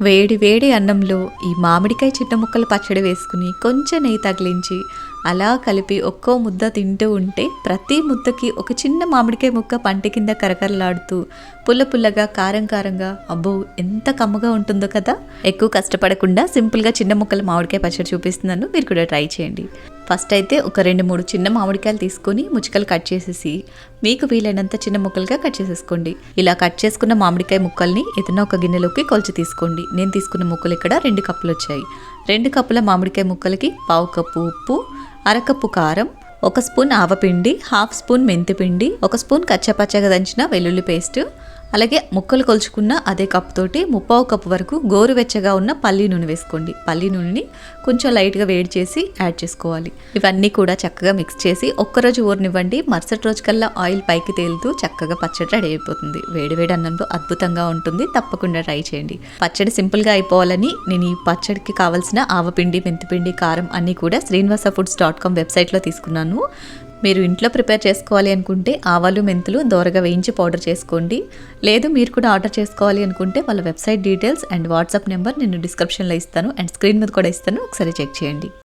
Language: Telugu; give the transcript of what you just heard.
వేడి వేడి అన్నంలో ఈ మామిడికాయ చిన్న ముక్కలు పచ్చడి వేసుకుని కొంచెం నెయ్యి తగిలించి అలా కలిపి ఒక్కో ముద్ద తింటూ ఉంటే ప్రతి ముద్దకి ఒక చిన్న మామిడికాయ ముక్క పంట కింద కరకరలాడుతూ పుల్ల పుల్లగా కారం కారంగా అబ్బో ఎంత కమ్మగా ఉంటుందో కదా. ఎక్కువ కష్టపడకుండా సింపుల్గా చిన్న ముక్కల మామిడికాయ పచ్చడి చూపిస్తున్నాను, మీరు కూడా ట్రై చేయండి. ఫస్ట్ అయితే ఒక 2-3 చిన్న మామిడికాయలు తీసుకొని ముచ్చకలు కట్ చేసేసి మీకు వీలైనంత చిన్న ముక్కలుగా కట్ చేసేసుకోండి. ఇలా కట్ చేసుకున్న మామిడికాయ ముక్కల్ని ఏదైనా ఒక గిన్నెలోకి కొలిచి తీసుకోండి. నేను తీసుకున్న ముక్కలు ఇక్కడ 2 కప్పులు వచ్చాయి. 2 కప్పుల మామిడికాయ ముక్కలకి 1/2 కప్పు ఉప్పు, 1/2 కప్పు కారం, 1 స్పూన్ ఆవపిండి, 1/2 స్పూన్ మెంతిపిండి, 1 స్పూన్ కచ్చపచ్చగా దంచిన వెల్లుల్లి పేస్ట్, అలాగే ముక్కలు కొలుచుకున్న అదే కప్పు తోటి 1/4 కప్పు వరకు గోరువెచ్చగా ఉన్న పల్లి నూనె వేసుకోండి. పల్లి నూనెని కొంచెం లైట్గా వేడి చేసి యాడ్ చేసుకోవాలి. ఇవన్నీ కూడా చక్కగా మిక్స్ చేసి ఒక్కరోజు ఊరనివ్వండి. మరుసటి రోజు కల్లా ఆయిల్ పైకి తేలుతూ చక్కగా పచ్చడి రెడీ అయిపోతుంది. వేడివేడి అన్నంలో అద్భుతంగా ఉంటుంది, తప్పకుండా ట్రై చేయండి. పచ్చడి సింపుల్గా అయిపోవాలని నేను ఈ పచ్చడికి కావాల్సిన ఆవపిండి, మెంతిపిండి, కారం అన్నీ కూడా srinivasafoods.com వెబ్సైట్లో తీసుకున్నాను. మీరు ఇంట్లో ప్రిపేర్ చేసుకోవాలి అనుకుంటే ఆవాలు మెంతులు దోరగా వేయించి పౌడర్ చేసుకోండి. లేదు మీరు కూడా ఆర్డర్ చేసుకోవాలి అనుకుంటే వాళ్ళ website details and WhatsApp number నేను డిస్క్రిప్షన్లో ఇస్తాను అండ్ స్క్రీన్ మీద కూడా ఇస్తాను, ఒకసారి చెక్ చేయండి.